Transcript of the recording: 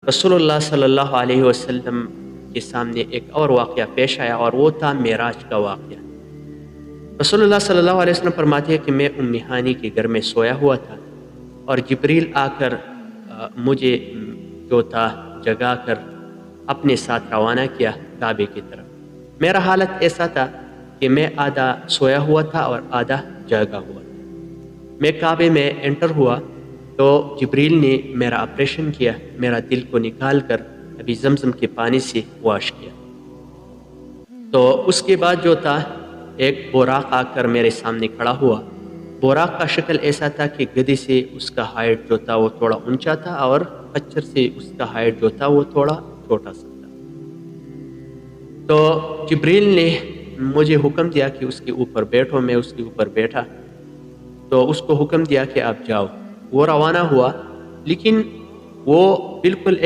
رسول اللہ صلی اللہ علیہ وسلم کے سامنے ایک اور واقعہ پیش آیا، اور وہ تھا معراج کا واقعہ۔ رسول اللہ صلی اللہ علیہ وسلم فرماتے ہیں کہ میں ام ہانی کے گھر میں سویا ہوا تھا، اور جبریل آ کر مجھے جو تھا جگا کر اپنے ساتھ روانہ کیا کعبے کی طرف۔ میرا حالت ایسا تھا کہ میں آدھا سویا ہوا تھا اور آدھا جاگا ہوا تھا۔ میں کعبے میں انٹر ہوا تو جبریل نے میرا آپریشن کیا، میرا دل کو نکال کر ابھی زمزم کے پانی سے واش کیا۔ تو اس کے بعد جو تھا ایک براق آ کر میرے سامنے کھڑا ہوا۔ براق کا شکل ایسا تھا کہ گدھے سے اس کا ہائٹ جو تھا وہ تھوڑا اونچا تھا، اور خچر سے اس کا ہائٹ جو تھا وہ تھوڑا چھوٹا سا تھا۔ تو جبریل نے مجھے حکم دیا کہ اس کے اوپر بیٹھو۔ میں اس کے اوپر بیٹھا تو اس کو حکم دیا کہ آپ جاؤ۔ وہ روانہ ہوا، لیکن وہ بالکل ایک